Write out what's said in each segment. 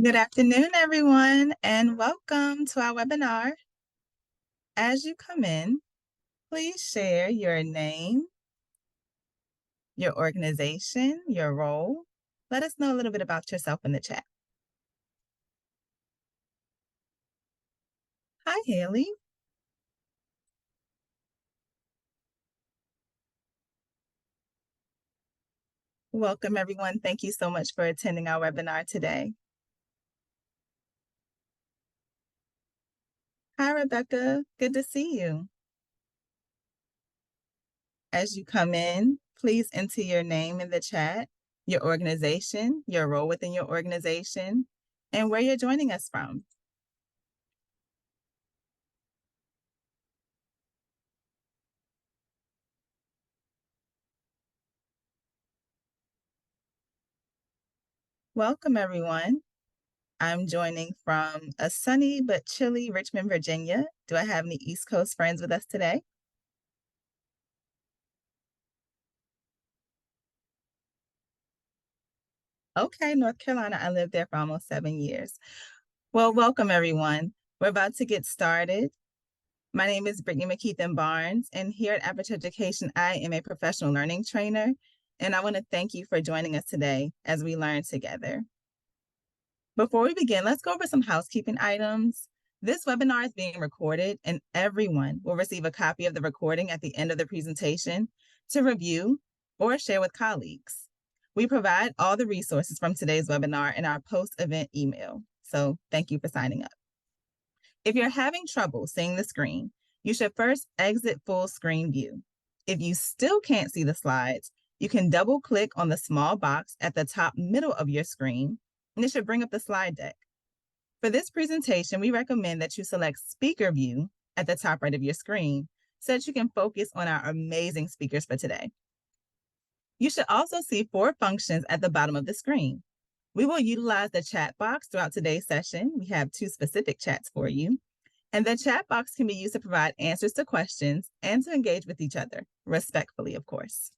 Good afternoon, everyone, and welcome to our webinar. As you come in, please share your name, your organization, your role. Let us know a little bit about yourself in the chat. Hi, Haley. Welcome, everyone. Thank you so much for attending our webinar today. Hi, Rebecca. Good to see you. As you come in, please enter your name in the chat, your organization, your role within your organization, and where you're joining us from. Welcome, everyone. I'm joining from a sunny but chilly Richmond, Virginia. Do I have any East Coast friends with us today? Okay, North Carolina. I lived there for almost 7 years. Well, welcome, everyone. We're about to get started. My name is Brittany McKeithen Barnes, and here at Aperture Education, I am a professional learning trainer, and I want to thank you for joining us today as we learn together. Before we begin, let's go over some housekeeping items. This webinar is being recorded, and everyone will receive a copy of the recording at the end of the presentation to review or share with colleagues. We provide all the resources from today's webinar in our post-event email, so thank you for signing up. If you're having trouble seeing the screen, you should first exit full screen view. If you still can't see the slides, you can double-click on the small box at the top middle of your screen, and it should bring up the slide deck. For this presentation, we recommend that you select speaker view at the top right of your screen so that you can focus on our amazing speakers for today. You should also see 4 functions at the bottom of the screen. We will utilize the chat box throughout today's session. We have 2 specific chats for you. And the chat box can be used to provide answers to questions and to engage with each other, respectfully, of course.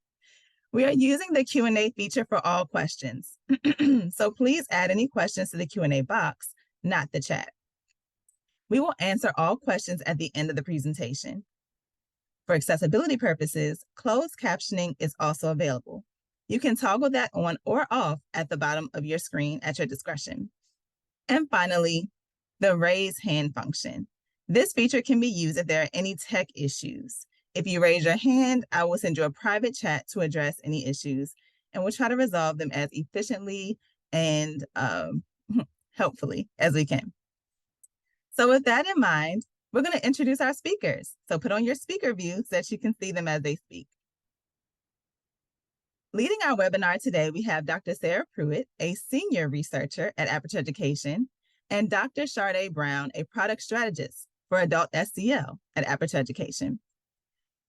We are using the Q&A feature for all questions. So please add any questions to the Q&A box, not the chat. We will answer all questions at the end of the presentation. For accessibility purposes, closed captioning is also available. You can toggle that on or off at the bottom of your screen at your discretion. And finally, the raise hand function. This feature can be used if there are any tech issues. If you raise your hand, I will send you a private chat to address any issues, and we'll try to resolve them as efficiently and helpfully as we can. So with that in mind, we're going to introduce our speakers. So put on your speaker view so that you can see them as they speak. Leading our webinar today, we have Dr. Sara Prewett, a senior researcher at Aperture Education, and Dr. LaShardai Brown, a product strategist for Adult SEL at Aperture Education.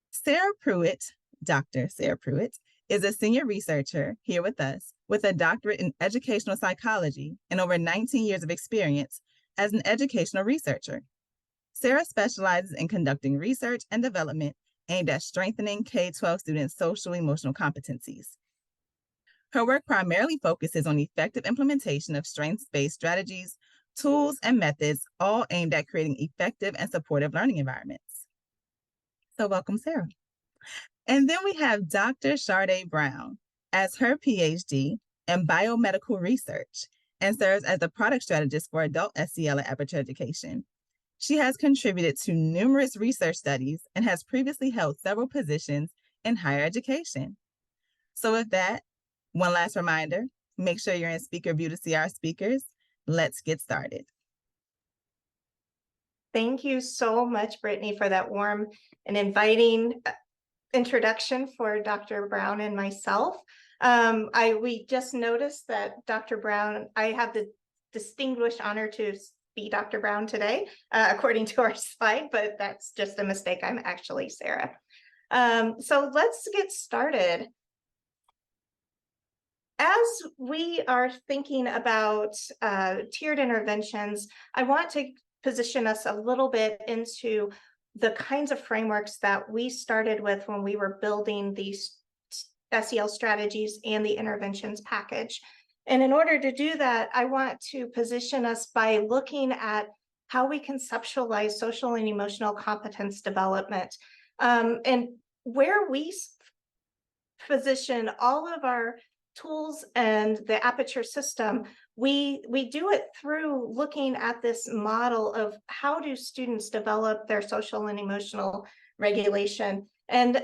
Sara Prewett, Dr. Sara Prewett, is a senior researcher here with us with a doctorate in educational psychology and over 19 years of experience as an educational researcher. Sara specializes in conducting research and development aimed at strengthening K-12 students' social-emotional competencies. Her work primarily focuses on effective implementation of strengths-based strategies, tools, and methods, all aimed at creating effective and supportive learning environments. So welcome, Sara. And then we have Dr. LaShardai Brown as her PhD in biomedical research and serves as the product strategist for Adult SEL at Aperture Education. She has contributed to numerous research studies and has previously held several positions in higher education. So with that, one last reminder, make sure you're in speaker view to see our speakers. Let's get started. Thank you so much, Brittany, for that warm and inviting introduction for Dr. Brown and myself. We just noticed that Dr. Brown, I have the distinguished honor to be Dr. Brown today, according to our slide, but that's just a mistake. I'm actually Sara. So let's get started. As we are thinking about tiered interventions, I want to position us a little bit into the kinds of frameworks that we started with when we were building these SEL strategies and the interventions package. And in order to do that, I want to position us by looking at how we conceptualize social and emotional competence development, and where we position all of our tools and the Aperture system. We do it through looking at this model of how do students develop their social and emotional regulation. And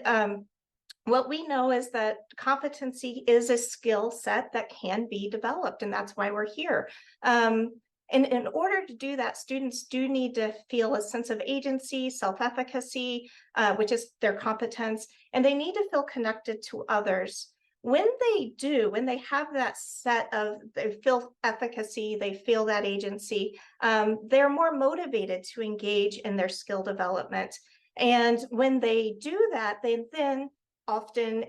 what we know is that competency is a skill set that can be developed, and that's why we're here. And in order to do that, students do need to feel a sense of agency, self-efficacy, which is their competence, and they need to feel connected to others. When they do, when they have that set of, they feel efficacy, they feel that agency, they're more motivated to engage in their skill development. And when they do that, they then often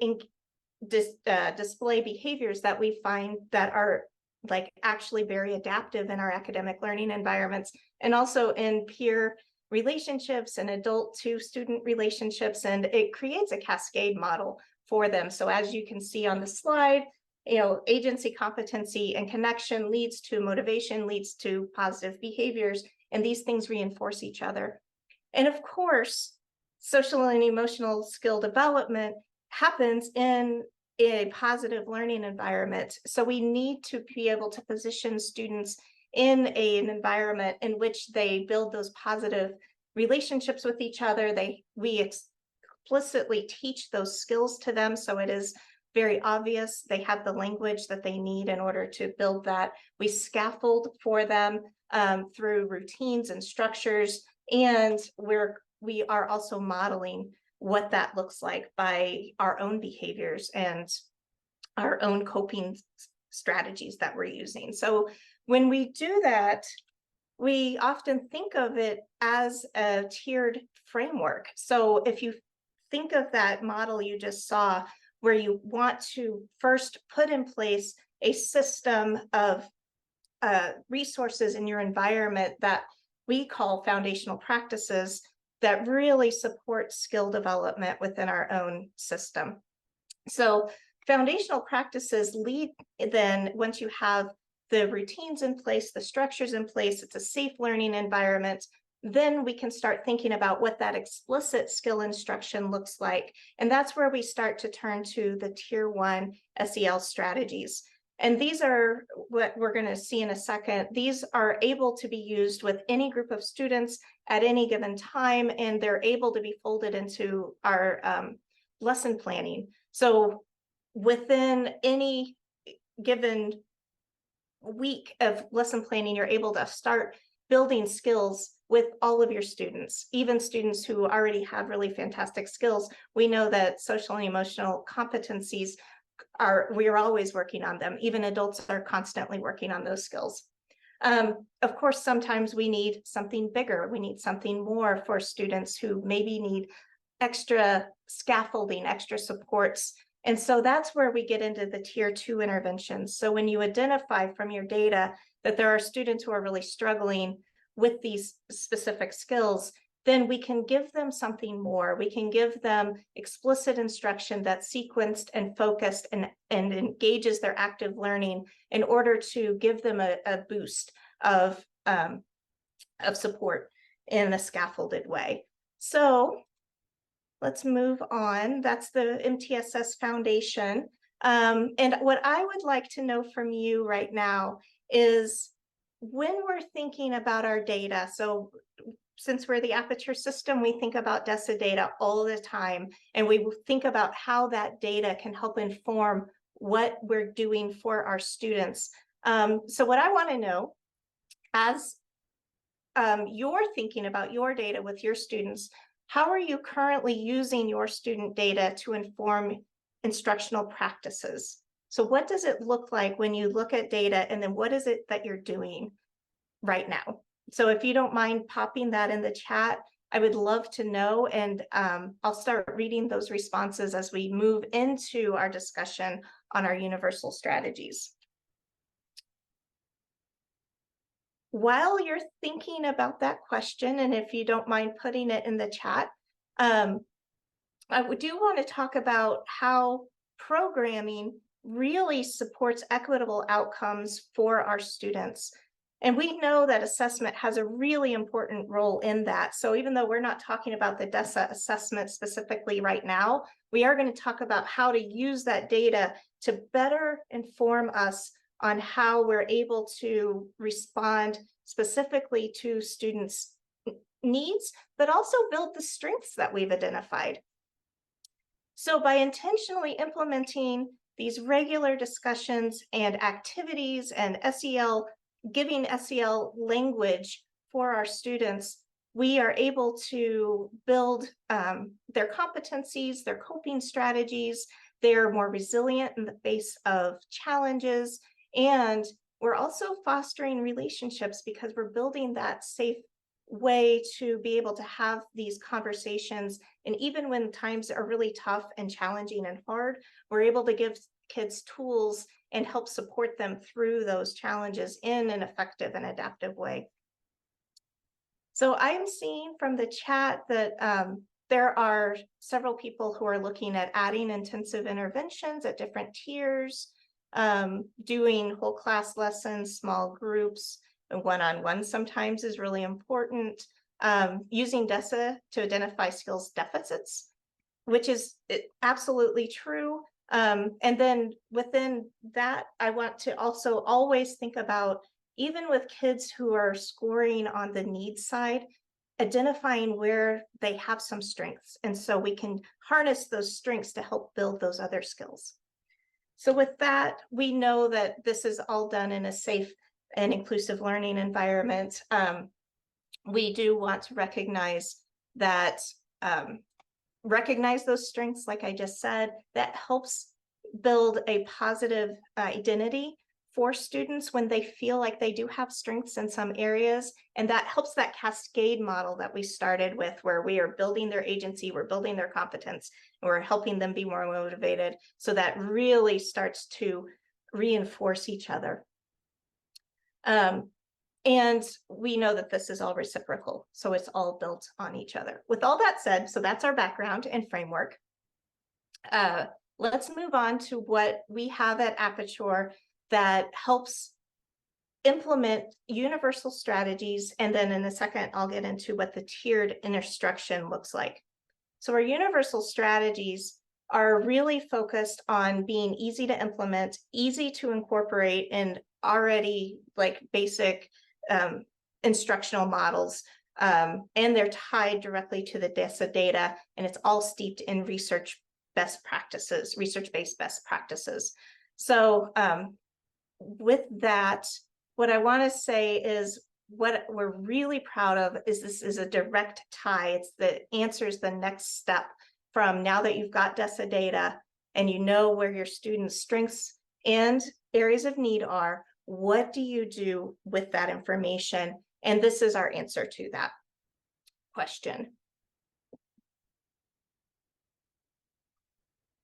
display behaviors that we find that are like actually very adaptive in our academic learning environments, and also in peer relationships and adult to student relationships, and it creates a cascade model for them. So as you can see on the slide, agency, competency, and connection leads to motivation, leads to positive behaviors, and these things reinforce each other. And of course, social and emotional skill development happens in a positive learning environment. So we need to be able to position students in an environment in which they build those positive relationships with each other. We explicitly teach those skills to them, so it is very obvious they have the language that they need in order to build that. We scaffold for them through routines and structures, and we are also modeling what that looks like by our own behaviors and our own coping strategies that we're using. So when we do that, we often think of it as a tiered framework. So if you think of that model you just saw, where you want to first put in place a system of resources in your environment that we call foundational practices that really support skill development within our own system. So foundational practices lead then, once you have the routines in place, the structures in place, it's a safe learning environment, then we can start thinking about what that explicit skill instruction looks like. And that's where we start to turn to the Tier 1 SEL strategies. And these are what we're going to see in a second. These are able to be used with any group of students at any given time, and they're able to be folded into our lesson planning. So within any given week of lesson planning, you're able to start building skills with all of your students, even students who already have really fantastic skills. We know that social and emotional competencies we're always working on them. Even adults are constantly working on those skills. Of course, sometimes we need something bigger. We need something more for students who maybe need extra scaffolding, extra supports. And so that's where we get into the Tier 2 interventions. So when you identify from your data that there are students who are really struggling with these specific skills, then we can give them something more. We can give them explicit instruction that's sequenced and focused and engages their active learning in order to give them a boost of support in a scaffolded way. So let's move on. That's the MTSS Foundation. And what I would like to know from you right now is, when we're thinking about our data, so since we're the Aperture system, we think about DESA data all the time, and we think about how that data can help inform what we're doing for our students. So what I want to know, as you're thinking about your data with your students, how are you currently using your student data to inform instructional practices? So what does it look like when you look at data, and then what is it that you're doing right now? So if you don't mind popping that in the chat, I would love to know, and I'll start reading those responses as we move into our discussion on our universal strategies. While you're thinking about that question, and if you don't mind putting it in the chat, I do want to talk about how programming really supports equitable outcomes for our students. And we know that assessment has a really important role in that. So even though we're not talking about the DESA assessment specifically right now, we are going to talk about how to use that data to better inform us on how we're able to respond specifically to students' needs, but also build the strengths that we've identified. So by intentionally implementing these regular discussions and activities and SEL, giving SEL language for our students, we are able to build their competencies, their coping strategies. They're more resilient in the face of challenges. And we're also fostering relationships because we're building that safe way to be able to have these conversations. And even when times are really tough and challenging and hard, we're able to give kids tools and help support them through those challenges in an effective and adaptive way. So I'm seeing from the chat that there are several people who are looking at adding intensive interventions at different tiers, doing whole class lessons, small groups, and one-on-one sometimes is really important. Using DESA to identify skills deficits, which is absolutely true. And then within that, I want to also always think about, even with kids who are scoring on the needs side, identifying where they have some strengths. And so we can harness those strengths to help build those other skills. So with that, we know that this is all done in a safe and inclusive learning environment. We do want to recognize that, recognize those strengths, like I just said, that helps build a positive identity for students when they feel like they do have strengths in some areas. And that helps that cascade model that we started with, where we are building their agency, we're building their competence, and we're helping them be more motivated. So that really starts to reinforce each other. And we know that this is all reciprocal, so it's all built on each other. With all that said, so that's our background and framework. Let's move on to what we have at Aperture that helps implement universal strategies. And then in a second, I'll get into what the tiered instruction looks like. So our universal strategies are really focused on being easy to implement, easy to incorporate in already like basic instructional models. And they're tied directly to the DESA data, and it's all steeped in research best practices, research-based best practices. So with that, what I want to say is what we're really proud of is this is a direct tie. It's the answers the next step from now that you've got DESA data and you know where your students' strengths and areas of need are. What do you do with that information? And this is our answer to that question.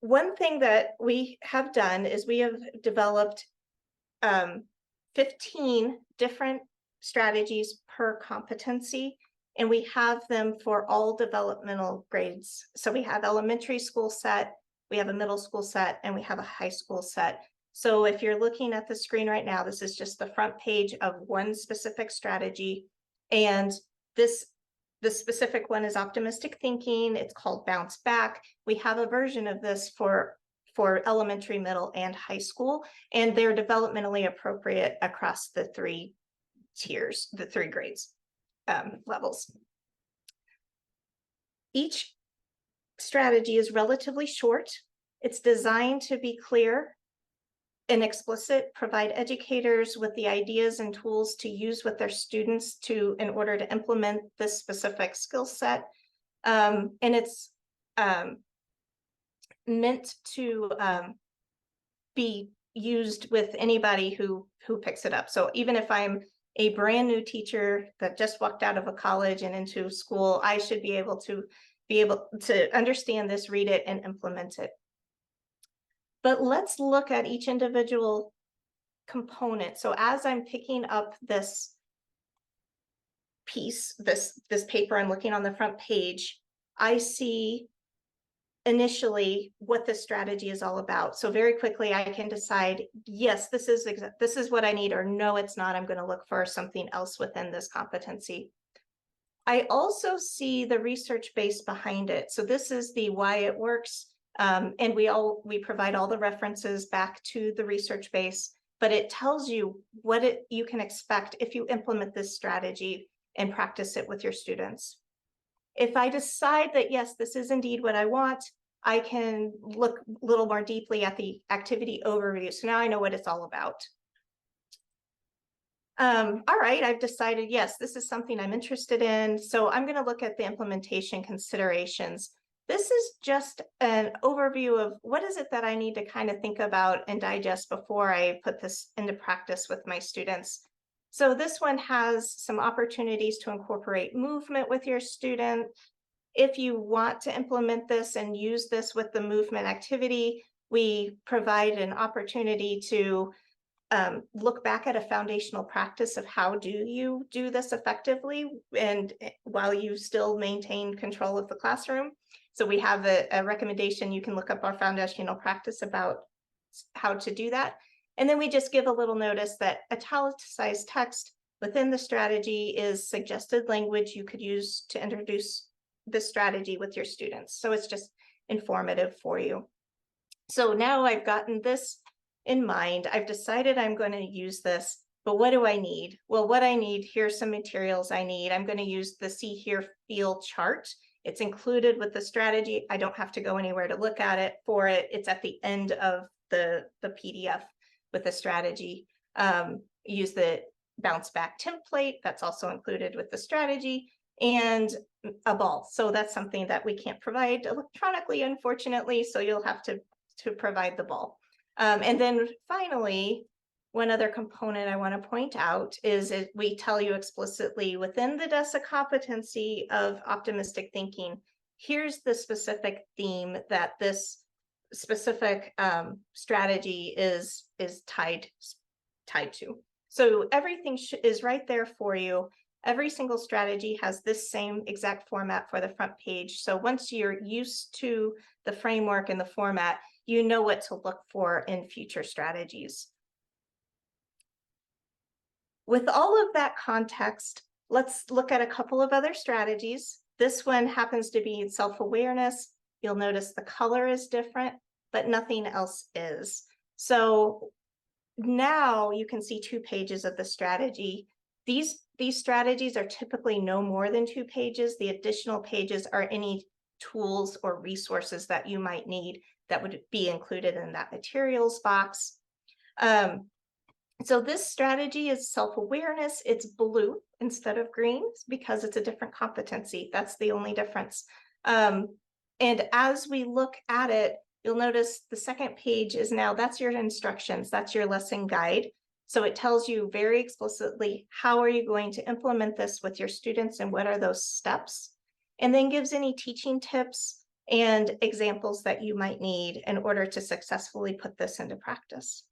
One thing that we have done is we have developed 15 different strategies per competency, and we have them for all developmental grades. So we have elementary school set, we have a middle school set, and we have a high school set. So if you're looking at the screen right now, this is just the front page of one specific strategy. And the specific one is optimistic thinking. It's called bounce back. We have a version of this for elementary, middle, and high school, and they're developmentally appropriate across the three tiers, the three grades levels. Each strategy is relatively short. It's designed to be clear and explicit, provide educators with the ideas and tools to use with their students in order to implement this specific skill set. And it's meant to be used with anybody who picks it up. So even if I'm a brand new teacher that just walked out of a college and into school, I should be able to understand this, read it, and implement it. But let's look at each individual component. So as I'm picking up this piece, this paper, I'm looking on the front page, I see initially what this strategy is all about. So very quickly I can decide, yes, this is what I need, or no, it's not. I'm going to look for something else within this competency. I also see the research base behind it. So this is the why it works. And we provide all the references back to the research base, but it tells you what you can expect if you implement this strategy and practice it with your students. If I decide that, yes, this is indeed what I want, I can look a little more deeply at the activity overview. So now I know what it's all about. All right, I've decided, yes, this is something I'm interested in. So I'm going to look at the implementation considerations. This is just an overview of what is it that I need to kind of think about and digest before I put this into practice with my students. So this one has some opportunities to incorporate movement with your student. If you want to implement this and use this with the movement activity, we provide an opportunity to look back at a foundational practice of how do you do this effectively and while you still maintain control of the classroom. So we have a recommendation. You can look up our foundational practice about how to do that. And then we just give a little notice that italicized text within the strategy is suggested language you could use to introduce this strategy with your students. So it's just informative for you. So now I've gotten this in mind. I've decided I'm going to use this, but what do I need? Well, what I need, here's some materials I need. I'm going to use the See, Hear, Feel chart. It's included with the strategy. I don't have to go anywhere to look at it for it. It's at the end of the PDF with the strategy. Use the bounce back template. That's also included with the strategy, and a ball. So that's something that we can't provide electronically, unfortunately. So you'll have to provide the ball. And then finally, one other component I want to point out is we tell you explicitly within the DESA competency of optimistic thinking, here's the specific theme that this specific strategy is tied to. So everything is right there for you. Every single strategy has this same exact format for the front page. So once you're used to the framework and the format, you know what to look for in future strategies. With all of that context, let's look at a couple of other strategies. This one happens to be self-awareness. You'll notice the color is different, but nothing else is. So now you can see 2 pages of the strategy. These strategies are typically no more than 2 pages. The additional pages are any tools or resources that you might need that would be included in that materials box. So this strategy is self-awareness. It's blue instead of green because it's a different competency. That's the only difference. And as we look at it, you'll notice the second page is now, that's your instructions, that's your lesson guide. So it tells you very explicitly, how are you going to implement this with your students and what are those steps? And then gives any teaching tips and examples that you might need in order to successfully put this into practice.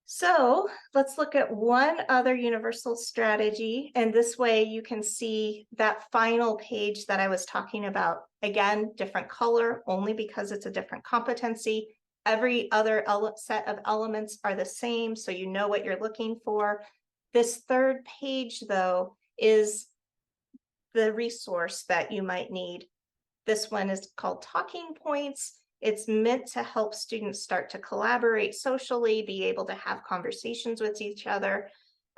So let's look at one other universal strategy. And this way you can see that final page that I was talking about. Again, different color, only because it's a different competency. Every other set of elements are the same, so you know what you're looking for. This third page, though, is the resource that you might need. This one is called Talking Points. It's meant to help students start to collaborate socially, be able to have conversations with each other.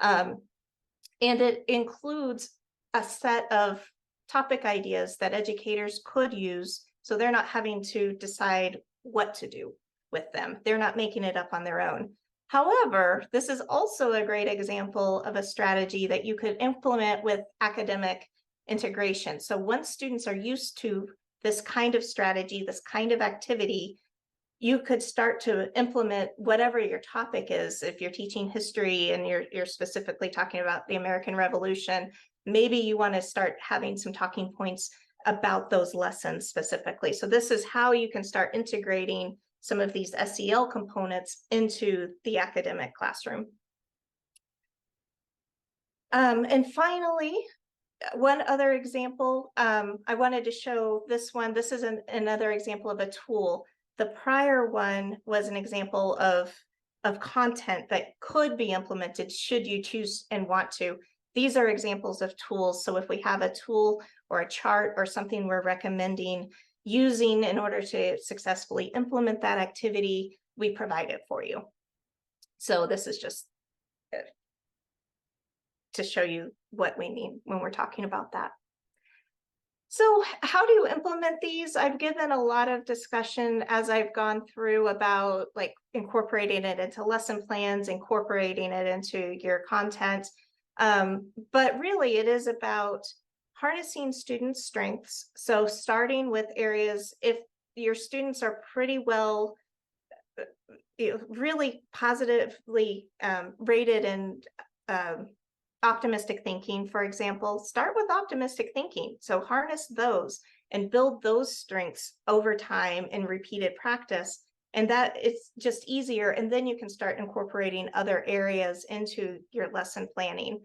And it includes a set of topic ideas that educators could use, so they're not having to decide what to do with them. They're not making it up on their own. However, this is also a great example of a strategy that you could implement with academic integration. So once students are used to this kind of strategy, this kind of activity, you could start to implement whatever your topic is. If you're teaching history and you're specifically talking about the American Revolution, maybe you want to start having some talking points about those lessons specifically. So this is how you can start integrating some of these SEL components into the academic classroom. And finally, one other example, I wanted to show this one. This is another example of a tool. The prior one was an example of content that could be implemented should you choose and want to. These are examples of tools. So if we have a tool or a chart or something we're recommending using in order to successfully implement that activity, we provide it for you. So this is just to show you what we mean when we're talking about that. So how do you implement these? I've given a lot of discussion as I've gone through about like incorporating it into lesson plans, incorporating it into your content. But really it is about harnessing students' strengths. So starting with areas, if your students are pretty well, really positively rated and optimistic thinking, for example, start with optimistic thinking. So harness those and build those strengths over time in repeated practice. And that it's just easier. And then you can start incorporating other areas into your lesson planning.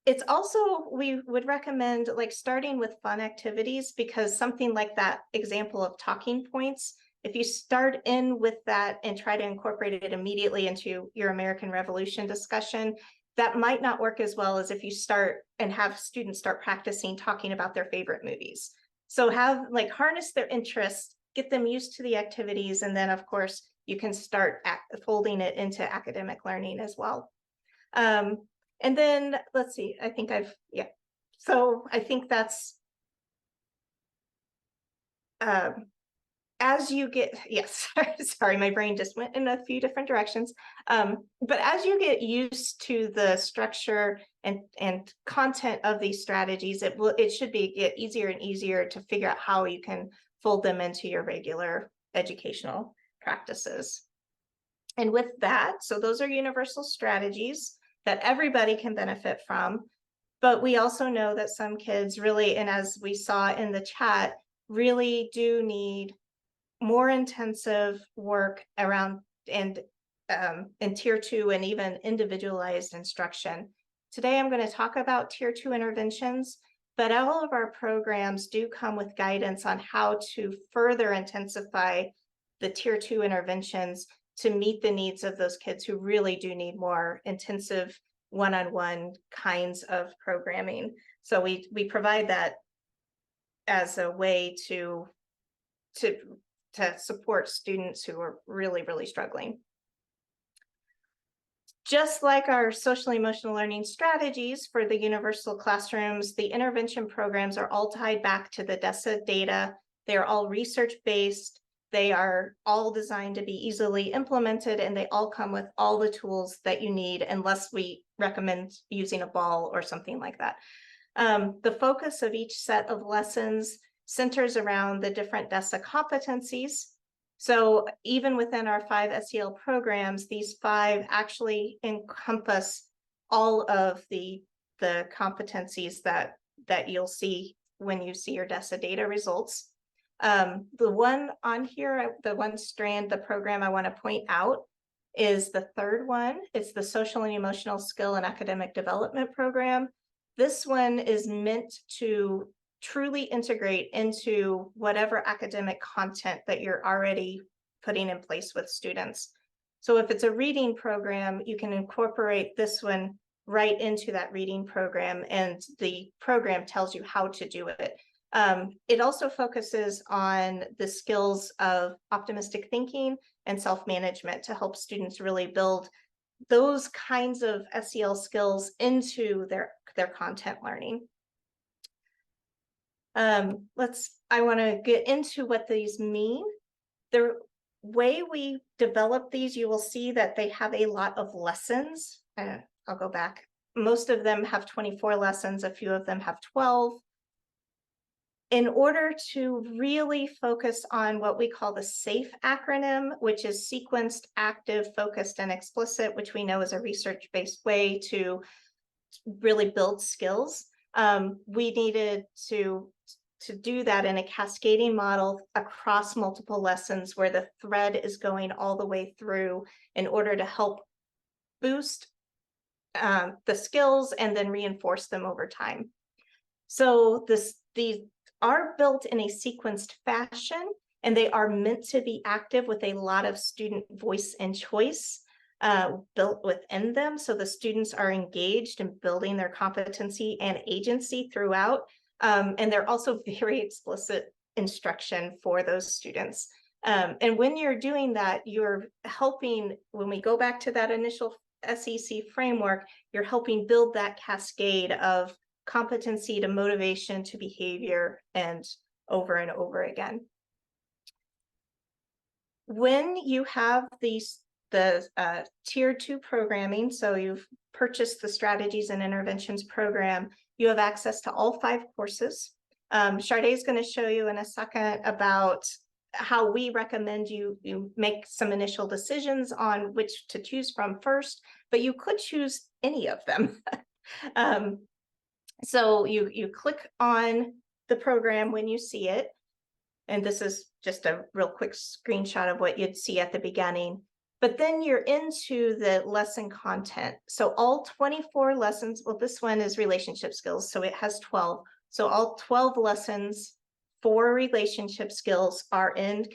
It's also, we would recommend like starting with fun activities, because something like that example of talking points, if you start in with that and try to incorporate it immediately into your American Revolution discussion, that might not work as well as if you start and have students start practicing talking about their favorite movies. So have like harness their interest, get them used to the activities, and then of course you can start folding it into academic learning as well. And then let's see, I think yeah. So I think that's, as you get, yes, sorry, my brain just went in a few different directions. But as you get used to the structure and content of these strategies, it should get easier and easier to figure out how you can fold them into your regular educational practices. And with that, so those are universal strategies that everybody can benefit from. But we also know that some kids really, and as we saw in the chat, really do need more intensive work around and in tier 2 and even individualized instruction. Today, I'm going to talk about tier 2 interventions, but all of our programs do come with guidance on how to further intensify the tier 2 interventions to meet the needs of those kids who really do need more intensive one-on-one kinds of programming. So we provide that as a way to support students who are really, really struggling. Just like our social emotional learning strategies for the universal classrooms, the intervention programs are all tied back to the DESA data. They are all research-based. They are all designed to be easily implemented, and they all come with all the tools that you need, unless we recommend using a ball or something like that. The focus of each set of lessons centers around the different DESA competencies. So even within our 5 SEL programs, these 5 actually encompass all of the competencies that you'll see when you see your DESA data results. The one on here, the one strand, the program I want to point out is the third one. It's the Social and Emotional Skill and Academic Development Program. This one is meant to truly integrate into whatever academic content that you're already putting in place with students. So if it's a reading program, you can incorporate this one right into that reading program, and the program tells you how to do it. It also focuses on the skills of optimistic thinking and self-management to help students really build those kinds of SEL skills into their content learning. I want to get into what these mean. The way we develop these, you will see that they have a lot of lessons. I'll go back. Most of them have 24 lessons, a few of them have 12. In order to really focus on what we call the SAFE acronym, which is sequenced, active, focused, and explicit, which we know is a research-based way to really build skills, we needed to do that in a cascading model across multiple lessons where the thread is going all the way through in order to help boost the skills and then reinforce them over time. So these are built in a sequenced fashion, and they are meant to be active with a lot of student voice and choice built within them. So the students are engaged in building their competency and agency throughout. And they're also very explicit instruction for those students. And when you're doing that, you're helping, when we go back to that initial SEC framework, you're helping build that cascade of competency to motivation to behavior and over again. When you have the tier 2 programming, so you've purchased the strategies and interventions program, you have access to all 5 courses. LaShardai is going to show you in a second about how we recommend you make some initial decisions on which to choose from first, but you could choose any of them. So you click on the program when you see it, and this is just a real quick screenshot of what you'd see at the beginning. But then you're into the lesson content. So all 24 lessons, well, this one is relationship skills, so it has 12. So all 12 lessons for relationship skills are in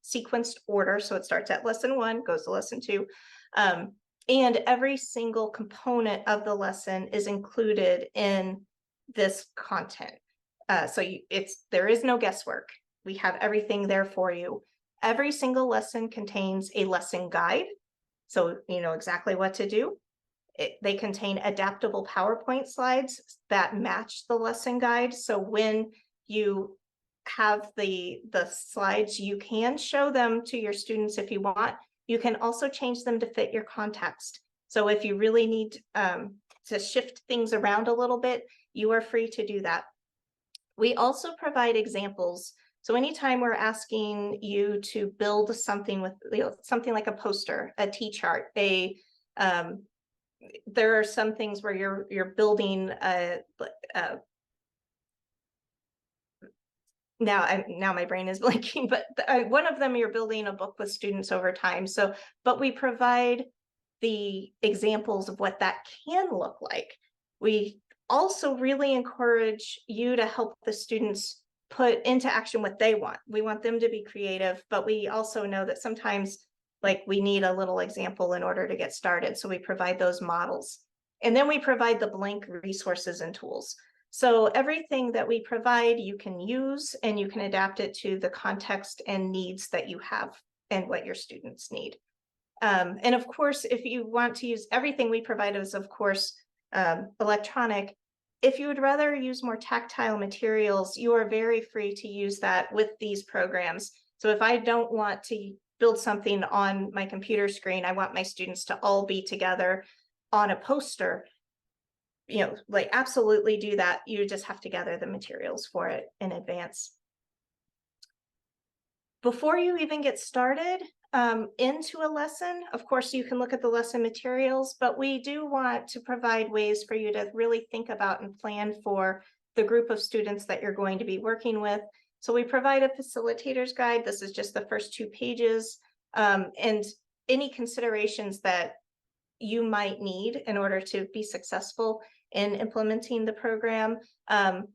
sequenced order. So it starts at lesson 1, goes to lesson 2. And every single component of the lesson is included in this content. So there is no guesswork. We have everything there for you. Every single lesson contains a lesson guide, so you know exactly what to do. They contain adaptable PowerPoint slides that match the lesson guide. So when you have the slides, you can show them to your students if you want. You can also change them to fit your context. So if you really need to shift things around a little bit, you are free to do that. We also provide examples. So anytime we're asking you to build something with something like a poster, a T-chart, there are some things where you're building now my brain is blanking, but one of them, you're building a book with students over time. So, but we provide the examples of what that can look like. We also really encourage you to help the students put into action what they want. We want them to be creative, but we also know that sometimes we need a little example in order to get started. So we provide those models. And then we provide the blank resources and tools. So everything that we provide, you can use, and you can adapt it to the context and needs that you have and what your students need. And of course, if you want to use everything we provide is, of course, electronic. If you would rather use more tactile materials, you are very free to use that with these programs. So if I don't want to build something on my computer screen, I want my students to all be together on a poster, absolutely do that. You just have to gather the materials for it in advance. Before you even get started into a lesson, of course, you can look at the lesson materials, but we do want to provide ways for you to really think about and plan for the group of students that you're going to be working with. So we provide a facilitator's guide. This is just the first 2 pages, and any considerations that you might need in order to be successful in implementing the program.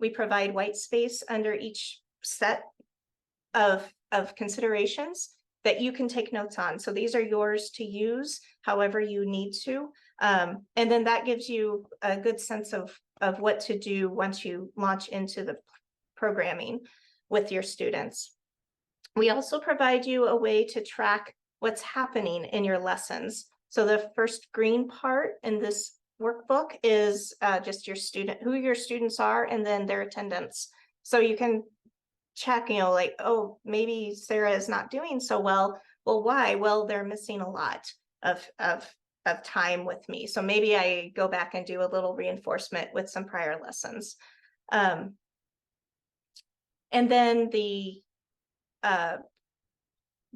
We provide white space under each set of considerations that you can take notes on. So these are yours to use however you need to. And then that gives you a good sense of what to do once you launch into the programming with your students. We also provide you a way to track what's happening in your lessons. So the first green part in this workbook is just who your students are, and then their attendance. So you can check, oh, maybe Sara is not doing so well. Well, why? Well, they're missing a lot of time with me. So maybe I go back and do a little reinforcement with some prior lessons. And then the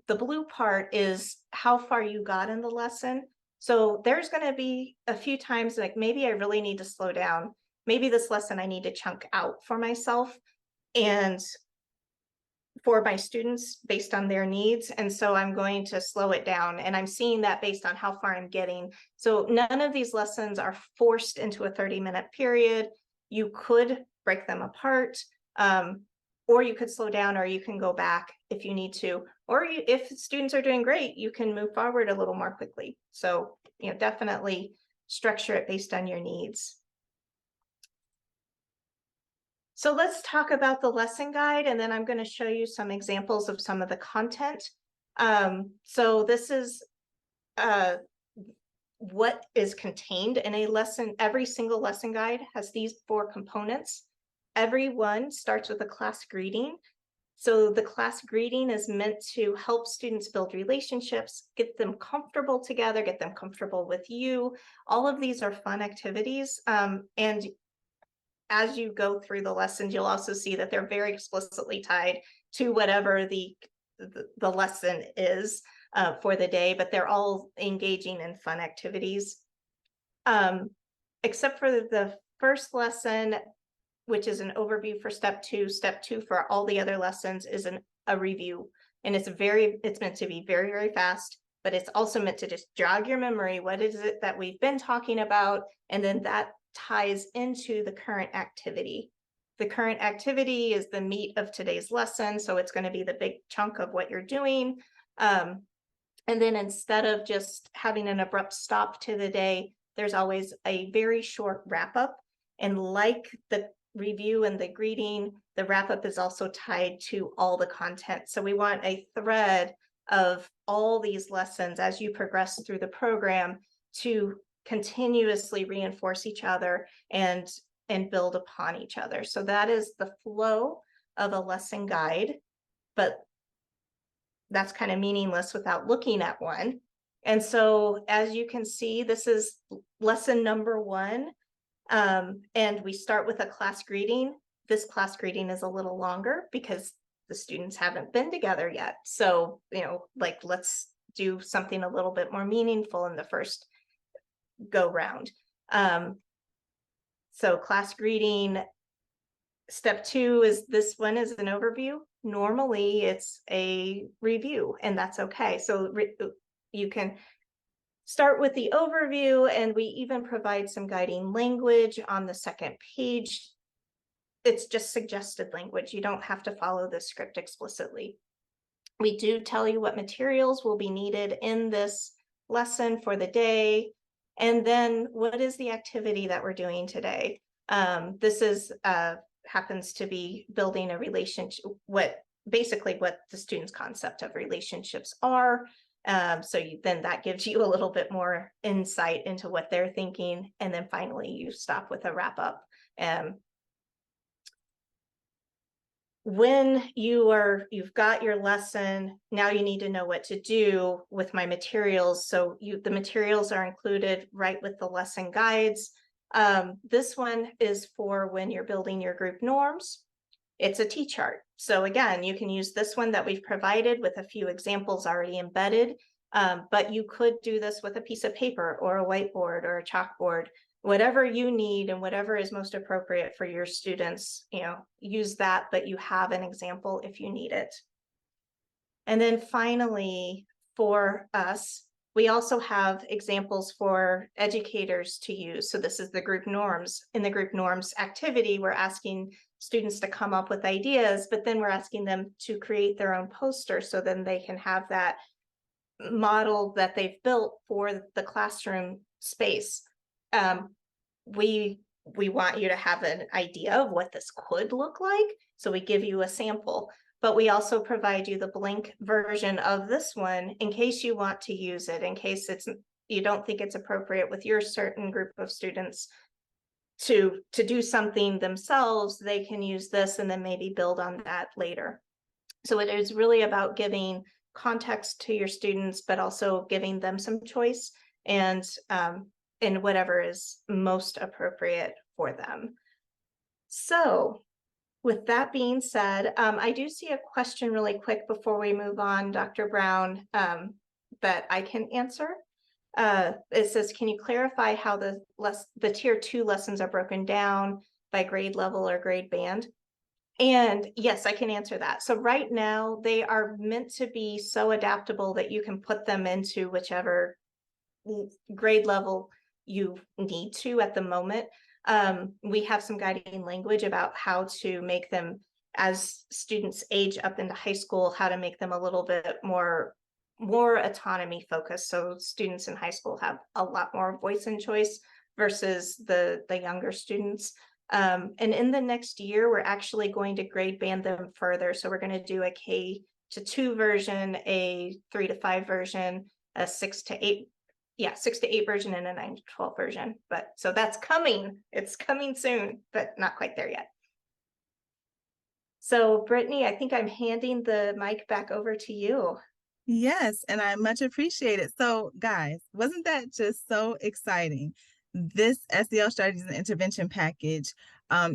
blue part is how far you got in the lesson. So there's going to be a few times maybe I really need to slow down. Maybe this lesson I need to chunk out for myself. And for my students based on their needs. And so I'm going to slow it down, and I'm seeing that based on how far I'm getting. So none of these lessons are forced into a 30-minute period. You could break them apart, or you could slow down, or you can go back if you need to, or if students are doing great, you can move forward a little more quickly. So, definitely structure it based on your needs. So let's talk about the lesson guide, and then I'm going to show you some examples of some of the content. So this is what is contained in a lesson. Every single lesson guide has these 4 components. Every one starts with a class greeting. So the class greeting is meant to help students build relationships, get them comfortable together, get them comfortable with you. All of these are fun activities. And as you go through the lessons, you'll also see that they're very explicitly tied to whatever the lesson is for the day, but they're all engaging in fun activities. Except for the first lesson, which is an overview for step 2. Step 2 for all the other lessons is a review. And it's meant to be very, very fast, but it's also meant to just jog your memory. What is it that we've been talking about? And then that ties into the current activity. The current activity is the meat of today's lesson, so it's going to be the big chunk of what you're doing. And then instead of just having an abrupt stop to the day, there's always a very short wrap up. And like the review and the greeting, the wrap up is also tied to all the content. So we want a thread of all these lessons as you progress through the program to continuously reinforce each other and build upon each other. So that is the flow of a lesson guide, but that's kind of meaningless without looking at one. And so as you can see, this is lesson number 1. And we start with a class greeting. This class greeting is a little longer because the students haven't been together yet. So, let's do something a little bit more meaningful in the first go round. So class greeting. Step 2 is this one is an overview. Normally it's a review, and that's okay. So you can start with the overview, and we even provide some guiding language on the second page. It's just suggested language. You don't have to follow the script explicitly. We do tell you what materials will be needed in this lesson for the day. And then what is the activity that we're doing today? This is happens to be building a relationship, what the students' concept of relationships are. So then that gives you a little bit more insight into what they're thinking. And then finally, you stop with a wrap up. When you've got your lesson, now you need to know what to do with my materials. So the materials are included right with the lesson guides. This one is for when you're building your group norms. It's a T-chart. So again, you can use this one that we've provided with a few examples already embedded, but you could do this with a piece of paper or a whiteboard or a chalkboard. Whatever you need and whatever is most appropriate for your students, use that, but you have an example if you need it. And then finally, for us, we also have examples for educators to use. So this is the group norms. In the group norms activity, we're asking students to come up with ideas, but then we're asking them to create their own poster so then they can have that model that they've built for the classroom space. We want you to have an idea of what this could look like. So we give you a sample, but we also provide you the blank version of this one in case you want to use it, in case you don't think it's appropriate with your certain group of students to do something themselves. They can use this and then maybe build on that later. So it is really about giving context to your students, but also giving them some choice and whatever is most appropriate for them. So with that being said, I do see a question really quick before we move on, Dr. Brown, that I can answer. It says, can you clarify how the tier 2 lessons are broken down by grade level or grade band? And yes, I can answer that. So right now they are meant to be so adaptable that you can put them into whichever grade level you need to at the moment. We have some guiding language about how to make them, as students age up into high school, how to make them a little bit more autonomy focused. So students in high school have a lot more voice and choice versus the younger students. And in the next year, we're actually going to grade band them further. So we're going to do a K-2 version, a 3-5 version, a 6-8 version, and a 9-12 version. But so that's coming. It's coming soon, but not quite there yet. So Brittany, I think I'm handing the mic back over to you. Yes, and I much appreciate it. So, guys, wasn't that just so exciting? This SEL strategies and intervention package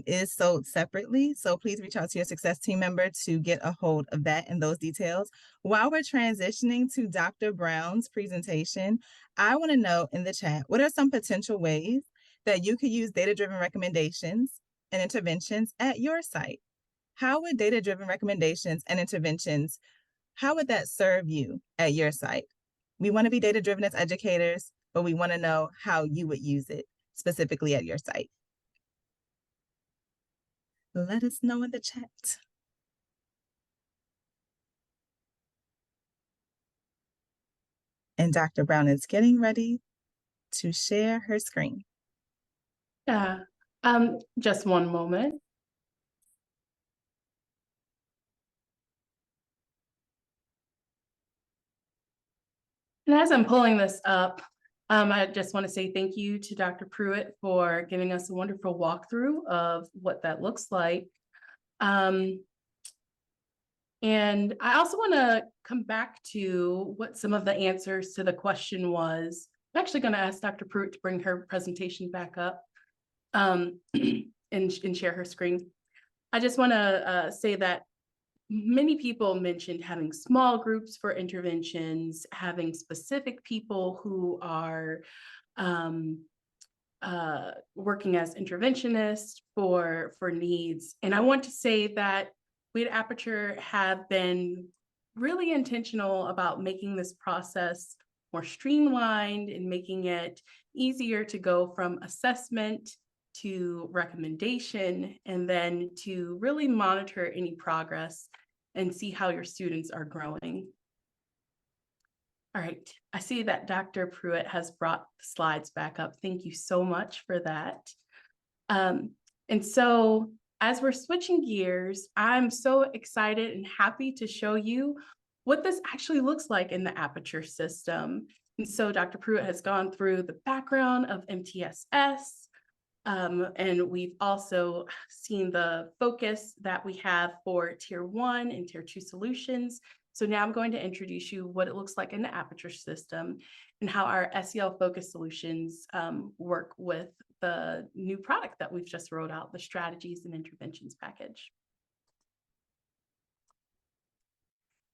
is sold separately. So please reach out to your success team member to get a hold of that and those details. While we're transitioning to Dr. Brown's presentation, I want to know in the chat, what are some potential ways that you could use data-driven recommendations and interventions at your site? How would data-driven recommendations and interventions, how would that serve you at your site? We want to be data-driven as educators, but we want to know how you would use it specifically at your site. Let us know in the chat. And Dr. Brown is getting ready to share her screen. Yeah, just one moment. And as I'm pulling this up, I just want to say thank you to Dr. Prewett for giving us a wonderful walkthrough of what that looks like. And I also want to come back to what some of the answers to the question was. I'm actually going to ask Dr. Prewett to bring her presentation back up and share her screen. I just want to say that many people mentioned having small groups for interventions, having specific people who are working as interventionists for needs. And I want to say that we at Aperture have been really intentional about making this process more streamlined and making it easier to go from assessment to recommendation, and then to really monitor any progress and see how your students are growing. All right, I see that Dr. Prewett has brought the slides back up. Thank you so much for that. And so as we're switching gears, I'm so excited and happy to show you what this actually looks like in the Aperture system. And so Dr. Prewett has gone through the background of MTSS, and we've also seen the focus that we have for Tier 1 and Tier 2 solutions. So now I'm going to introduce you what it looks like in the Aperture system and how our SEL focused solutions work with the new product that we've just rolled out, the Strategies and Interventions package.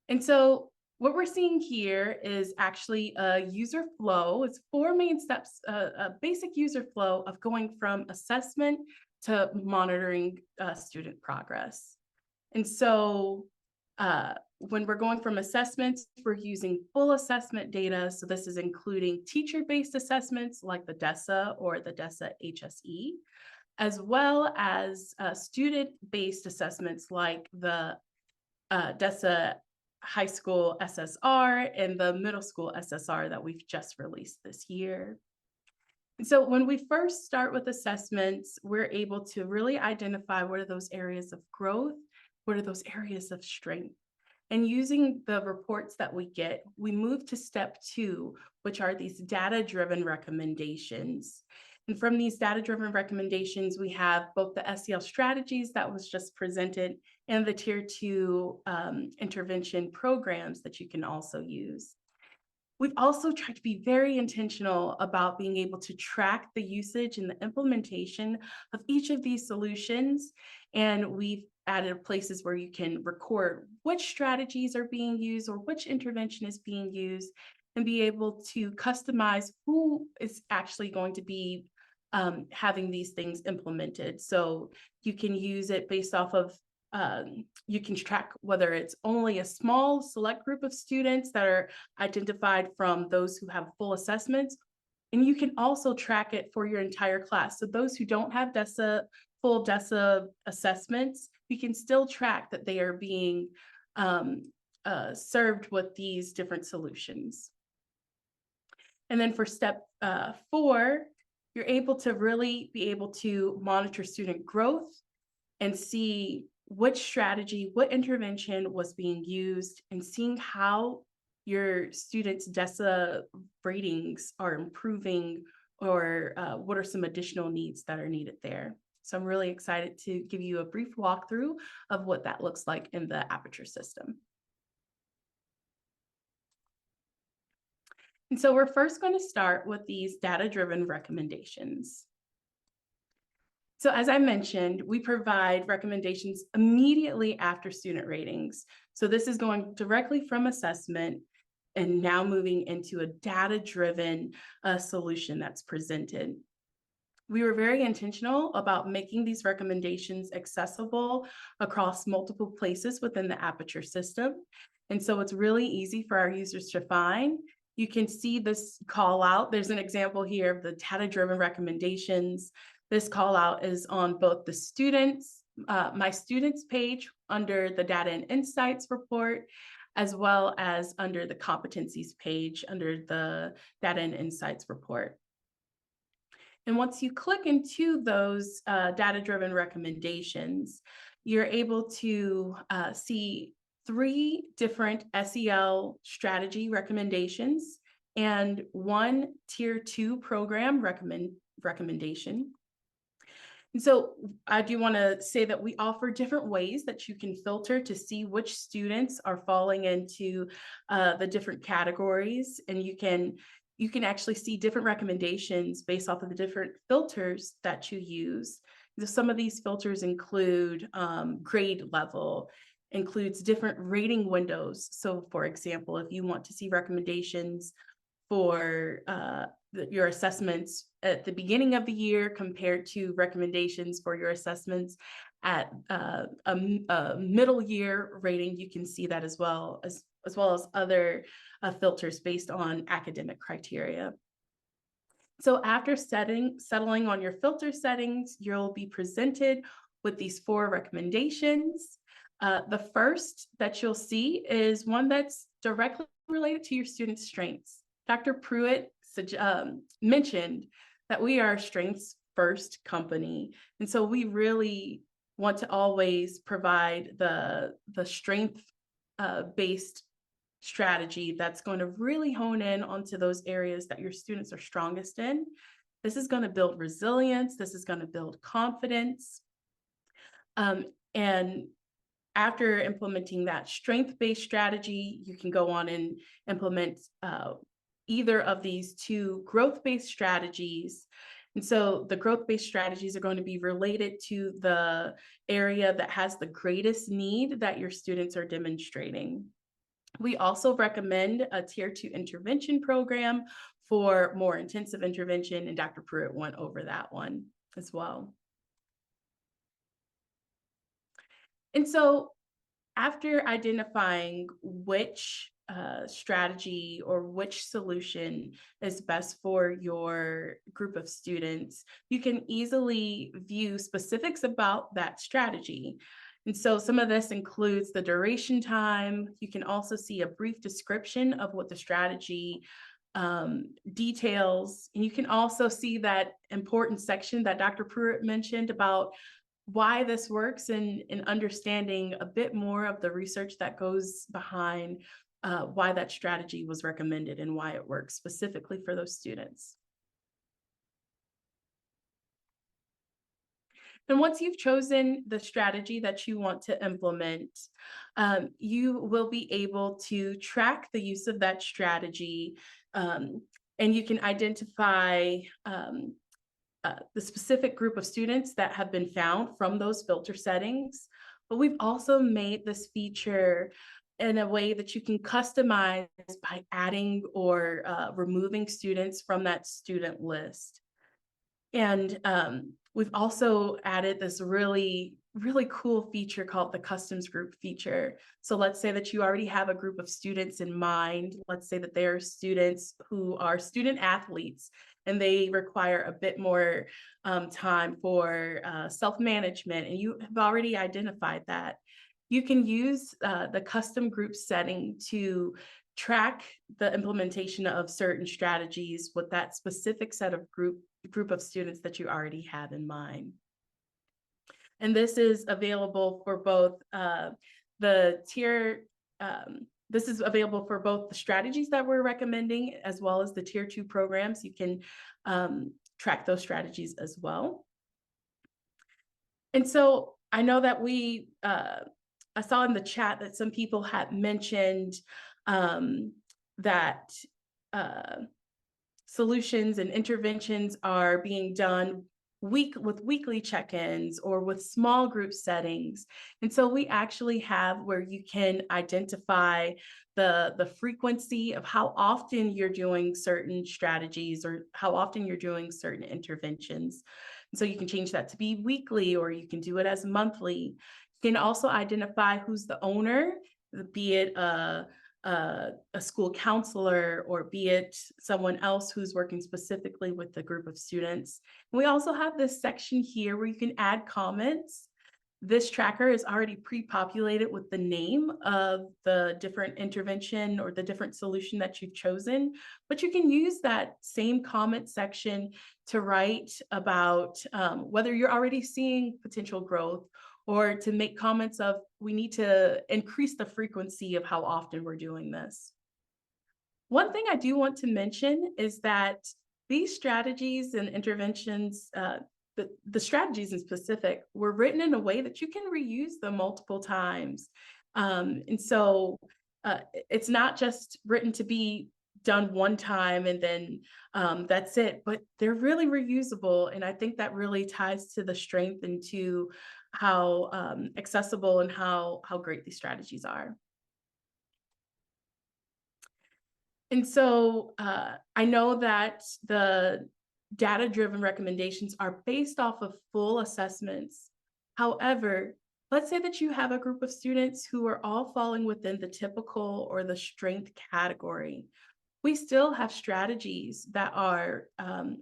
And so what we're seeing here is actually a user flow. It's 4 main steps, a basic user flow of going from assessment to monitoring student progress. And so when we're going from assessments, we're using full assessment data. So this is including teacher-based assessments like the DESA or the DESA HSE, as well as student-based assessments like the DESA high school SSR and the middle school SSR that we've just released this year. And so when we first start with assessments, we're able to really identify what are those areas of growth, what are those areas of strength. And using the reports that we get, we move to step 2, which are these data-driven recommendations. And from these data-driven recommendations, we have both the SEL strategies that was just presented and the Tier 2 intervention programs that you can also use. We've also tried to be very intentional about being able to track the usage and the implementation of each of these solutions. And we've added places where you can record which strategies are being used or which intervention is being used, and be able to customize who is actually going to be having these things implemented. So you can use it based off of you can track whether it's only a small select group of students that are identified from those who have full assessments. And you can also track it for your entire class. So those who don't have full DESA assessments, you can still track that they are being served with these different solutions. And then for step 4, you're able to really be able to monitor student growth and see which strategy, what intervention was being used, and seeing how your students' DESA ratings are improving, or what are some additional needs that are needed there. So I'm really excited to give you a brief walkthrough of what that looks like in the Aperture system. And so we're first going to start with these data-driven recommendations. So as I mentioned, we provide recommendations immediately after student ratings. So this is going directly from assessment and now moving into a data-driven solution that's presented. We were very intentional about making these recommendations accessible across multiple places within the Aperture system. And so it's really easy for our users to find. You can see this call out. There's an example here of the data-driven recommendations. This call out is on both the students, my students page under the Data and Insights report, as well as under the competencies page under the Data and Insights report. And once you click into those data-driven recommendations, you're able to see 3 different SEL strategy recommendations and 1 tier 2 program recommendation. And so I do want to say that we offer different ways that you can filter to see which students are falling into the different categories, and you can actually see different recommendations based off of the different filters that you use. Some of these filters include grade level, includes different rating windows. So for example, if you want to see recommendations for your assessments at the beginning of the year compared to recommendations for your assessments at a middle year rating, you can see that as well as other filters based on academic criteria. So after settling on your filter settings, you'll be presented with these 4 recommendations. The first that you'll see is one that's directly related to your students' strengths. Dr. Prewett mentioned that we are a strengths first company. And so we really want to always provide the strength based strategy that's going to really hone in onto those areas that your students are strongest in. This is going to build resilience. This is going to build confidence. And after implementing that strength-based strategy, you can go on and implement either of these 2 growth-based strategies. And so the growth-based strategies are going to be related to the area that has the greatest need that your students are demonstrating. We also recommend a tier 2 intervention program for more intensive intervention, and Dr. Prewett went over that one as well. And so after identifying which strategy or which solution is best for your group of students, you can easily view specifics about that strategy. And so some of this includes the duration time. You can also see a brief description of what the strategy details. And you can also see that important section that Dr. Prewett mentioned about why this works, and understanding a bit more of the research that goes behind why that strategy was recommended and why it works specifically for those students. And once you've chosen the strategy that you want to implement, you will be able to track the use of that strategy, and you can identify the specific group of students that have been found from those filter settings. But we've also made this feature in a way that you can customize by adding or removing students from that student list. And we've also added this really really cool feature called the customs group feature. So let's say that you already have a group of students in mind. Let's say that they are students who are student athletes and they require a bit more time for self-management, and you have already identified that. You can use the custom group setting to track the implementation of certain strategies with that specific set of group of students that you already have in mind. And this is available for both the tier, this is available for both the strategies that we're recommending as well as the tier 2 programs. You can track those strategies as well. And so I know that I saw in the chat that some people had mentioned that solutions and interventions are being done with weekly check-ins or with small group settings. And so we actually have where you can identify the frequency of how often you're doing certain strategies or how often you're doing certain interventions. And so you can change that to be weekly, or you can do it as monthly. You can also identify who's the owner, be it a school counselor, or be it someone else who's working specifically with the group of students. And we also have this section here where you can add comments. This tracker is already pre-populated with the name of the different intervention or the different solution that you've chosen, but you can use that same comment section to write about whether you're already seeing potential growth, or to make comments of, we need to increase the frequency of how often we're doing this. One thing I do want to mention is that these strategies and interventions, the strategies in specific, were written in a way that you can reuse them multiple times. And so it's not just written to be done one time and then that's it, but they're really reusable. And I think that really ties to the strength and to how accessible and how great these strategies are. And so I know that the data-driven recommendations are based off of full assessments. However, let's say that you have a group of students who are all falling within the typical or the strength category. We still have strategies that are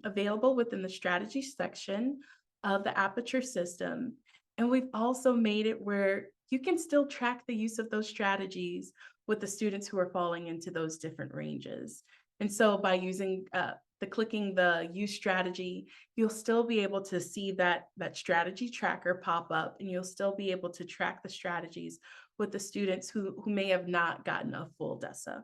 available within the strategy section of the Aperture system. And we've also made it where you can still track the use of those strategies with the students who are falling into those different ranges. And so by using clicking the use strategy, you'll still be able to see that strategy tracker pop up, and you'll still be able to track the strategies with the students who may have not gotten a full DESA.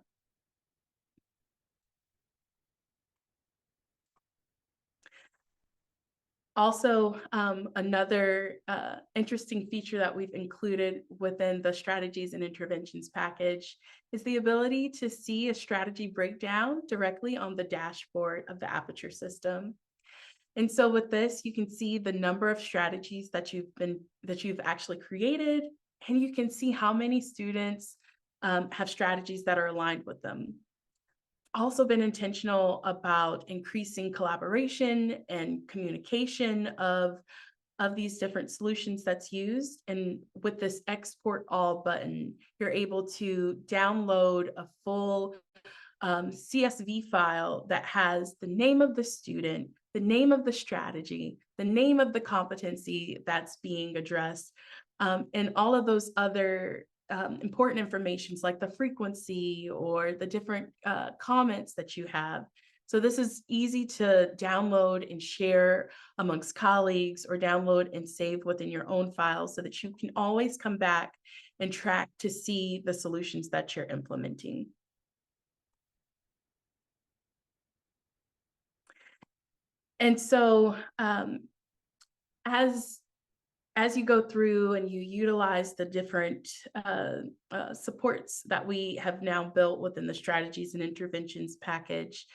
Also, another interesting feature that we've included within the strategies and interventions package is the ability to see a strategy breakdown directly on the dashboard of the Aperture system. And so with this, you can see the number of strategies that you've actually created, and you can see how many students have strategies that are aligned with them. Also been intentional about increasing collaboration and communication of these different solutions that's used. And with this export all button, you're able to download a full CSV file that has the name of the student, the name of the strategy, the name of the competency that's being addressed, and all of those other important informations like the frequency or the different comments that you have. So this is easy to download and share amongst colleagues, or download and save within your own files so that you can always come back and track to see the solutions that you're implementing. And so as you go through and you utilize the different supports that we have now built within the strategies and interventions package,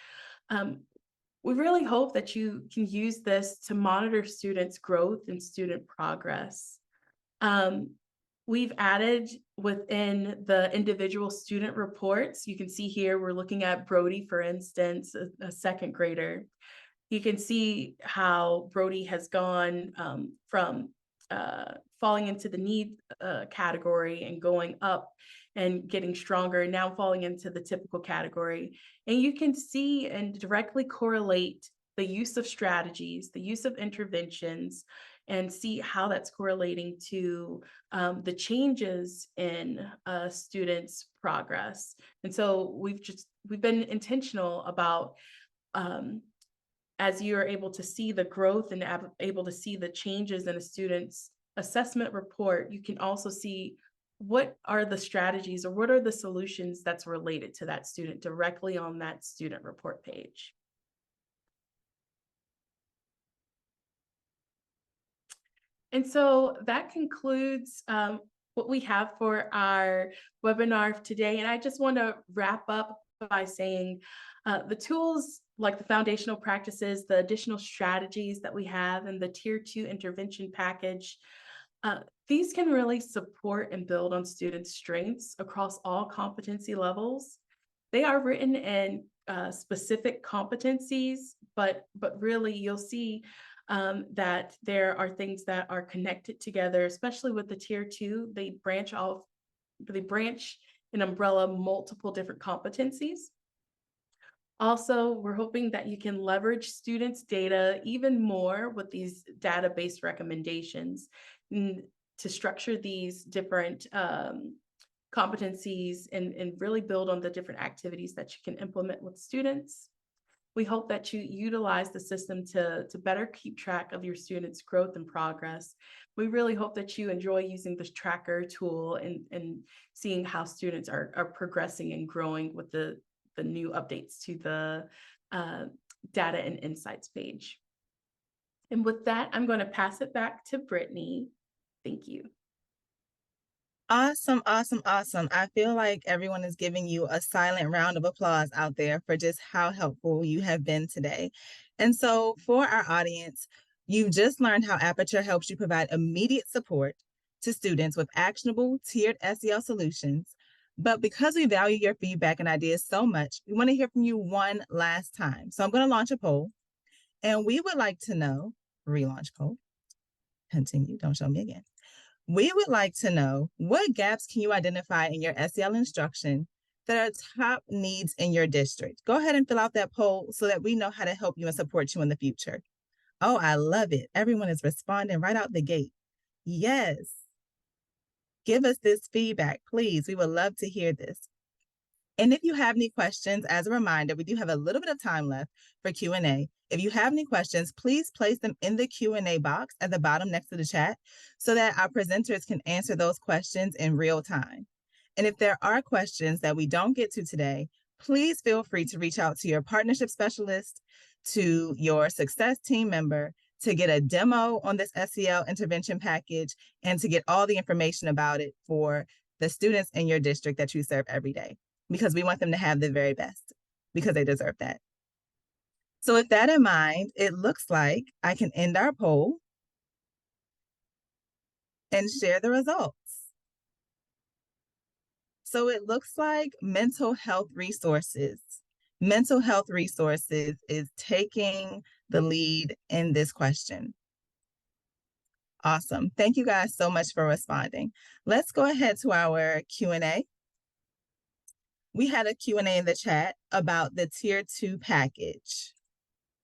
we really hope that you can use this to monitor students' growth and student progress. We've added within the individual student reports, you can see here, we're looking at Brody, for instance, a second grader. You can see how Brody has gone from falling into the need category and going up and getting stronger, and now falling into the typical category. And you can see and directly correlate the use of strategies, the use of interventions, and see how that's correlating to the changes in students' progress. And so we've been intentional about, as you're able to see the growth and able to see the changes in a student's assessment report, you can also see what are the strategies or what are the solutions that's related to that student directly on that student report page. And so that concludes what we have for our webinar today. And I just want to wrap up by saying the tools like the foundational practices, the additional strategies that we have, and the Tier 2 intervention package, these can really support and build on students' strengths across all competency levels. They are written in specific competencies, but really you'll see that there are things that are connected together, especially with the Tier 2. They branch and umbrella multiple different competencies. Also, we're hoping that you can leverage students' data even more with these data-based recommendations to structure these different competencies and really build on the different activities that you can implement with students. We hope that you utilize the system to better keep track of your students' growth and progress. We really hope that you enjoy using this tracker tool and seeing how students are progressing and growing with the new updates to the data and insights page. And with that, I'm going to pass it back to Brittany. Thank you. Awesome, awesome, awesome. I feel like everyone is giving you a silent round of applause out there for just how helpful you have been today. And so for our audience, you've just learned how Aperture helps you provide immediate support to students with actionable tiered SEL solutions. But because we value your feedback and ideas so much, we want to hear from you one last time. So I'm going to launch a poll, and we would like to know, relaunch poll, continue, don't show me again. We would like to know, what gaps can you identify in your SEL instruction that are top needs in your district? Go ahead and fill out that poll so that we know how to help you and support you in the future. Oh, I love it. Everyone is responding right out the gate. Yes. Give us this feedback, please. We would love to hear this. And if you have any questions, as a reminder, we do have a little bit of time left for Q&A. If you have any questions, please place them in the Q&A box at the bottom next to the chat so that our presenters can answer those questions in real time. And if there are questions that we don't get to today, please feel free to reach out to your partnership specialist, to your success team member, to get a demo on this SEL intervention package, and to get all the information about it for the students in your district that you serve every day, because we want them to have the very best, because they deserve that. So with that in mind, it looks like I can end our poll and share the results. So it looks like mental health resources is taking the lead in this question. Awesome. Thank you guys so much for responding. Let's go ahead to our Q&A. We had a Q&A in the chat about the Tier 2 package.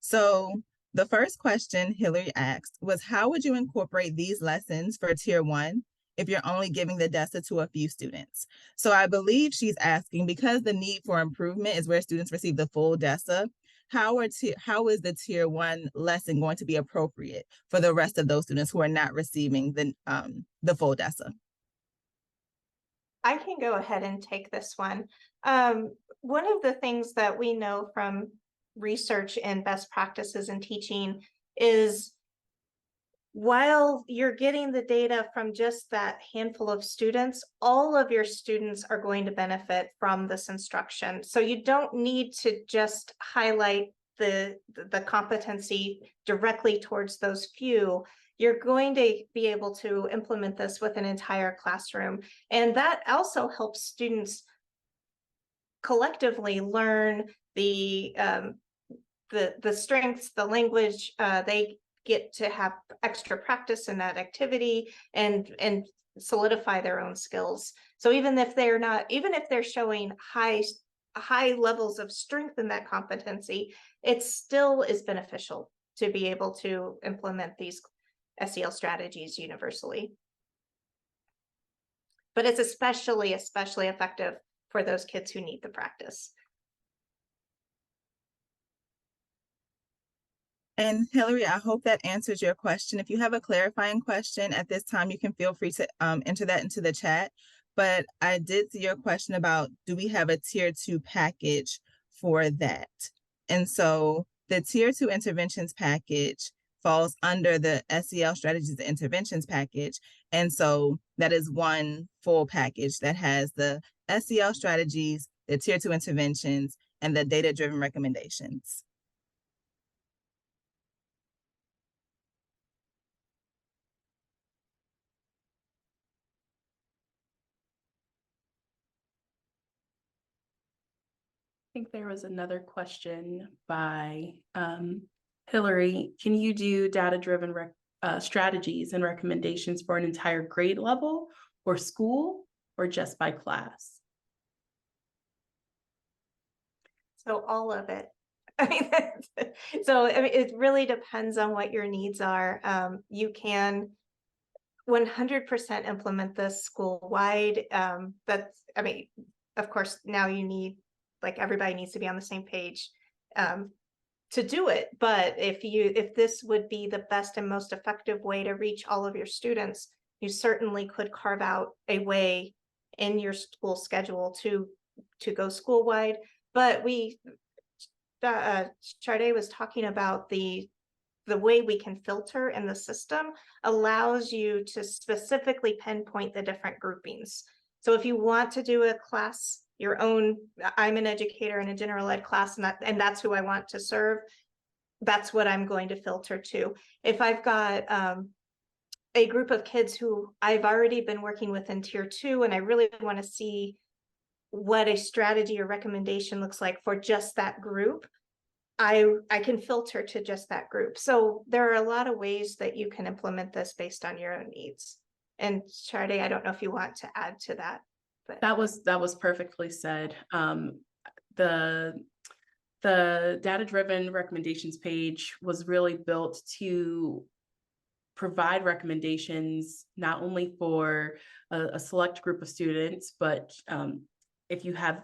So the first question Hillary asked was, how would you incorporate these lessons for Tier 1 if you're only giving the DESA to a few students? So I believe she's asking, because the need for improvement is where students receive the full DESA, how is the Tier 1 lesson going to be appropriate for the rest of those students who are not receiving the full DESA? I can go ahead and take this one. One of the things that we know from research and best practices in teaching is, while you're getting the data from just that handful of students, all of your students are going to benefit from this instruction. So you don't need to just highlight the competency directly towards those few. You're going to be able to implement this with an entire classroom. And that also helps students collectively learn the strengths, the language. They get to have extra practice in that activity and solidify their own skills. So even if they're showing high levels of strength in that competency, it still is beneficial to be able to implement these SEL strategies universally. But it's especially effective for those kids who need the practice. And Hillary, I hope that answers your question. If you have a clarifying question at this time, you can feel free to enter that into the chat. But I did see your question about, do we have a tier 2 package for that? And so the tier 2 interventions package falls under the SEL strategies and interventions package. And so that is one full package that has the SEL strategies, the tier 2 interventions, and the data-driven recommendations. I think there was another question by Hillary. Can you do data-driven strategies and recommendations for an entire grade level or school, or just by class? So all of it. I mean, it really depends on what your needs are. You can 100% implement this school-wide. Of course, now you need, like, everybody needs to be on the same page to do it. But if this would be the best and most effective way to reach all of your students, you certainly could carve out a way in your school schedule to go school-wide. But LaShardai was talking about the way we can filter in the system allows you to specifically pinpoint the different groupings. So if you want to do a class, your own, I'm an educator in a general ed class, and that's who I want to serve, that's what I'm going to filter to. If I've got a group of kids who I've already been working with in tier 2, and I really want to see what a strategy or recommendation looks like for just that group, I can filter to just that group. So there are a lot of ways that you can implement this based on your own needs. And LaShardai, I don't know if you want to add to that. But that was perfectly said. The data-driven recommendations page was really built to provide recommendations not only for a select group of students, but if you have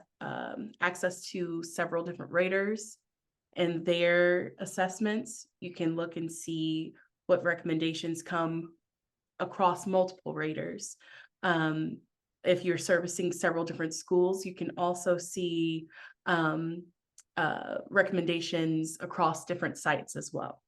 access to several different raters and their assessments, you can look and see what recommendations come across multiple raters. If you're servicing several different schools, you can also see recommendations across different sites as well.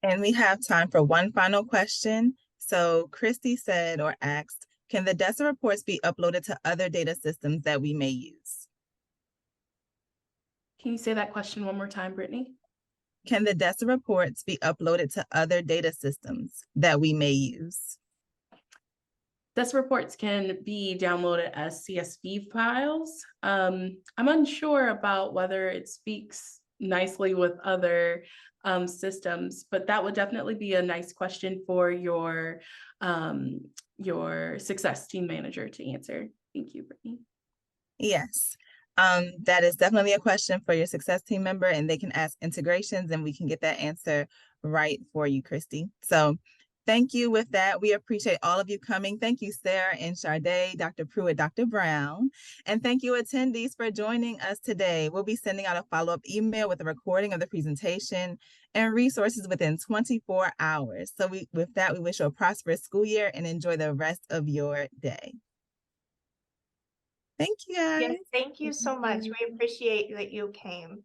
And we have time for one final question. So Christy said or asked, can the DESA reports be uploaded to other data systems that we may use? Can you say that question one more time, Brittany? Can the DESA reports be uploaded to other data systems that we may use? DESA reports can be downloaded as CSV files. I'm unsure about whether it speaks nicely with other systems, but that would definitely be a nice question for your success team manager to answer. Thank you, Brittany. Yes, that is definitely a question for your success team member, and they can ask integrations and we can get that answer right for you, Christy. So thank you with that. We appreciate all of you coming. Thank you, Sara and LaShardai, Dr. Prewett, Dr. Brown. And thank you, attendees, for joining us today. We'll be sending out a follow-up email with a recording of the presentation and resources within 24 hours. So with that, we wish you a prosperous school year and enjoy the rest of your day. Thank you, guys. Yes, thank you so much. We appreciate that you came.